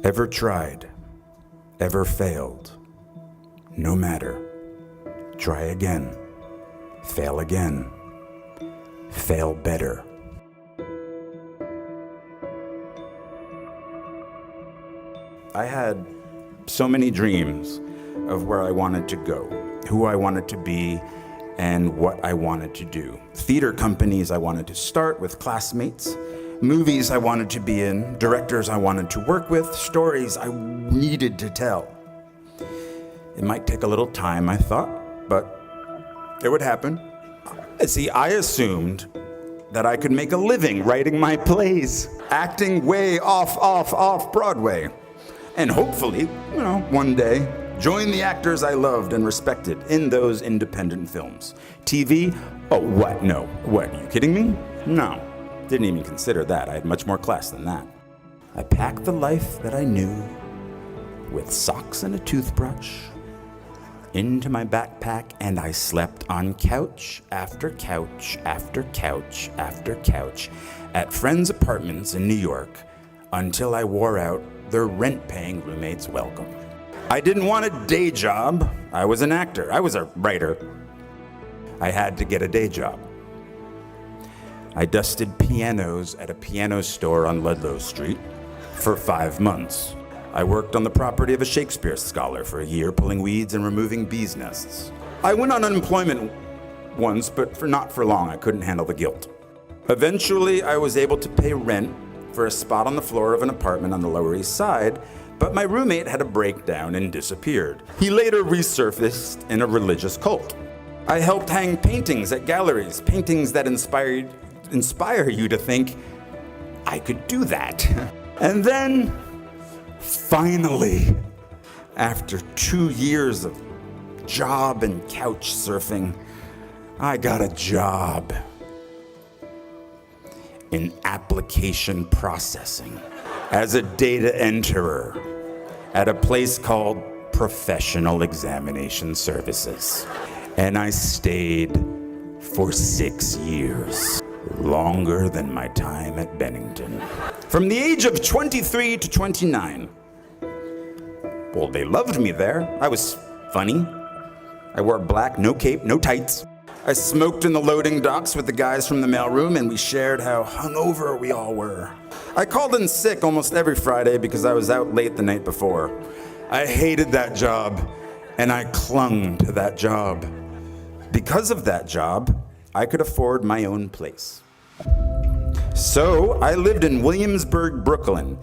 Ever tried, ever failed? No matter. Try again, fail again, fail better. I had so many dreams of where I wanted to go, who I wanted to be, and what I wanted to do. Theater companies I wanted to start with classmates, movies I wanted to be in, directors I wanted to work with, stories I needed to tell. It might take a little time, I thought, but it would happen. See, I assumed that I could make a living writing my plays, acting way off Broadway, and hopefully, one day, join the actors I loved and respected in those independent films. TV? Oh, what? No. What, are you kidding me? No. Didn't even consider that. I had much more class than that. I packed the life that I knew with socks and a toothbrush into my backpack, and I slept on couch after couch after couch after couch at friends' apartments in New York until I wore out their rent-paying roommates' welcome. I didn't want a day job. I was an actor. I was a writer. I had to get a day job. I dusted pianos at a piano store on Ludlow Street for 5 months. I worked on the property of a Shakespeare scholar for a year, pulling weeds and removing bees' nests. I went on unemployment once, but not for long. I couldn't handle the guilt. Eventually, I was able to pay rent for a spot on the floor of an apartment on the Lower East Side, but my roommate had a breakdown and disappeared. He later resurfaced in a religious cult. I helped hang paintings at galleries, paintings that inspire you to think, I could do that. And then, finally, after 2 years of job and couch surfing, I got a job in application processing as a data enterer at a place called Professional Examination Services. And I stayed for 6 years, longer than my time at Bennington. From the age of 23 to 29. Well, they loved me there. I was funny. I wore black, no cape, no tights. I smoked in the loading docks with the guys from the mailroom, and we shared how hungover we all were. I called in sick almost every Friday because I was out late the night before. I hated that job, and I clung to that job. Because of that job, I could afford my own place. So I lived in Williamsburg, Brooklyn.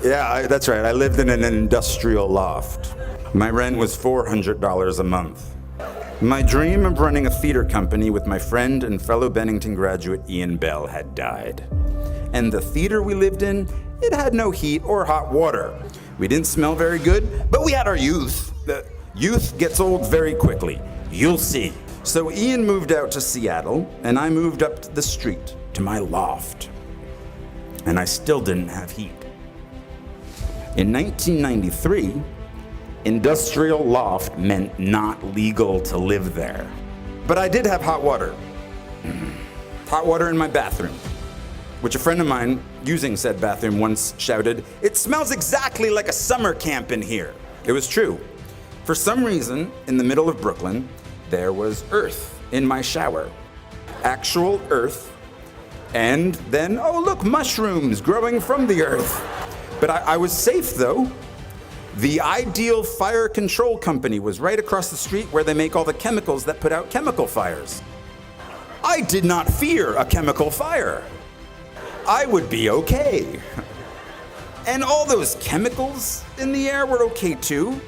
Yeah, that's right, I lived in an industrial loft. My rent was $400 a month. My dream of running a theater company with my friend and fellow Bennington graduate Ian Bell had died. And the theater we lived in, it had no heat or hot water. We didn't smell very good, but we had our youth. The youth gets old very quickly. You'll see. So Ian moved out to Seattle, and I moved up the street to my loft. And I still didn't have heat. In 1993, industrial loft meant not legal to live there. But I did have hot water. Hot water in my bathroom, which a friend of mine using said bathroom once shouted, "It smells exactly like a summer camp in here." It was true. For some reason, in the middle of Brooklyn, there was earth in my shower. Actual earth. And then, oh look, mushrooms growing from the earth. But I was safe though. The Ideal Fire Control Company was right across the street where they make all the chemicals that put out chemical fires. I did not fear a chemical fire. I would be okay. And all those chemicals in the air were okay too,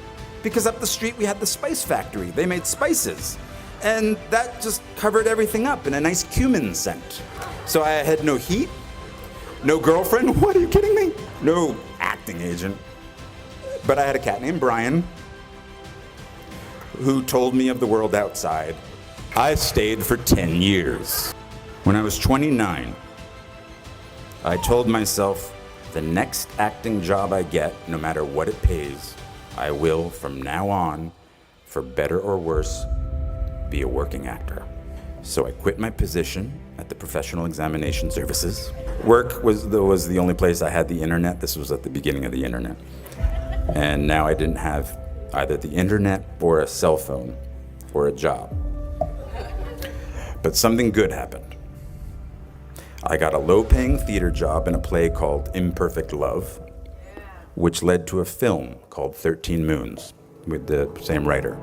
because up the street we had the spice factory. They made spices. And that just covered everything up in a nice cumin scent. So I had no heat, no girlfriend, what, are you kidding me? No acting agent. But I had a cat named Brian who told me of the world outside. I stayed for 10 years. When I was 29, I told myself the next acting job I get, no matter what it pays, I will, from now on, for better or worse, be a working actor. So I quit my position at the Professional Examination Services. Work was the only place I had the internet. This was at the beginning of the internet. And now I didn't have either the internet or a cell phone or a job. But something good happened. I got a low-paying theater job in a play called Imperfect Love, which led to a film called 13 Moons with the same writer,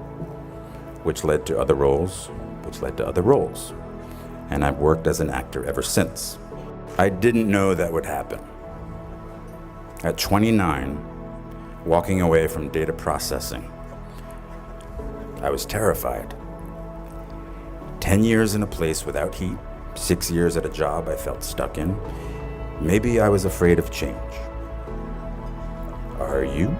which led to other roles, which led to other roles. And I've worked as an actor ever since. I didn't know that would happen. At 29, walking away from data processing, I was terrified. 10 years in a place without heat, 6 years at a job I felt stuck in. Maybe I was afraid of change. Are you?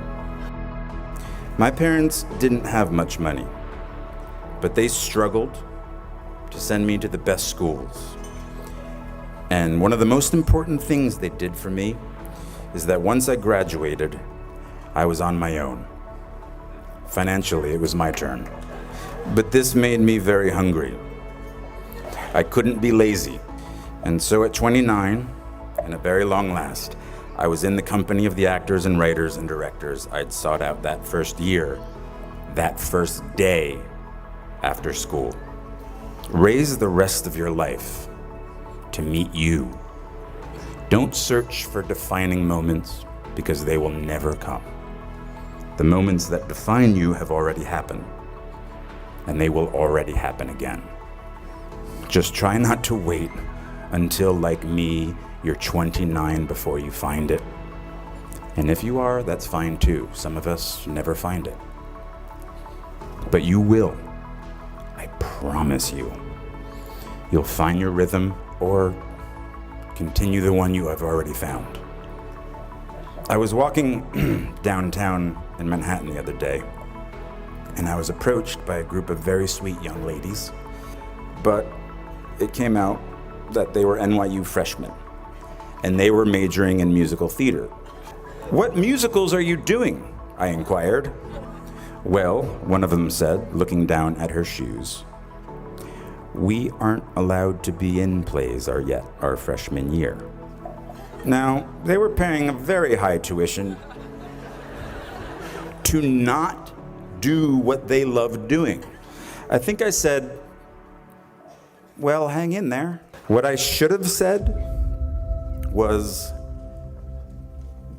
My parents didn't have much money, but they struggled to send me to the best schools. And one of the most important things they did for me is that once I graduated, I was on my own. Financially, it was my turn. But this made me very hungry. I couldn't be lazy. And so at 29, and at very long last, I was in the company of the actors and writers and directors I'd sought out that first year, that first day after school. Raise the rest of your life to meet you. Don't search for defining moments because they will never come. The moments that define you have already happened, and they will already happen again. Just try not to wait until, like me, you're 29 before you find it. And if you are, that's fine too. Some of us never find it. But you will. I promise you. You'll find your rhythm or continue the one you have already found. I was walking downtown in Manhattan the other day, and I was approached by a group of very sweet young ladies, but it came out that they were NYU freshmen, and they were majoring in musical theater. "What musicals are you doing?" I inquired. "Well," one of them said, looking down at her shoes, "we aren't allowed to be in plays our freshman year." Now, they were paying a very high tuition to not do what they loved doing. I think I said, "Well, hang in there." What I should have said was,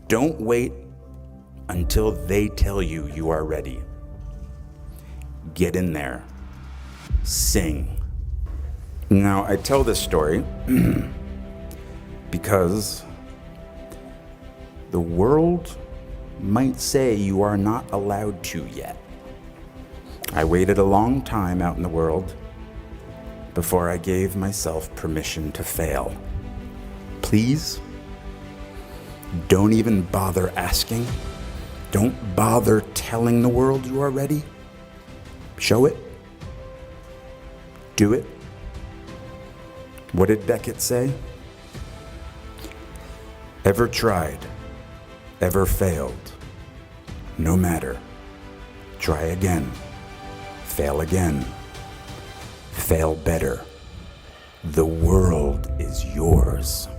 "Don't wait until they tell you you are ready. Get in there. Sing." Now, I tell this story because the world might say you are not allowed to yet. I waited a long time out in the world before I gave myself permission to fail. Please, don't even bother asking. Don't bother telling the world you are ready. Show it. Do it. What did Beckett say? Ever tried, ever failed, no matter. Try again, fail again, fail better. The world is yours.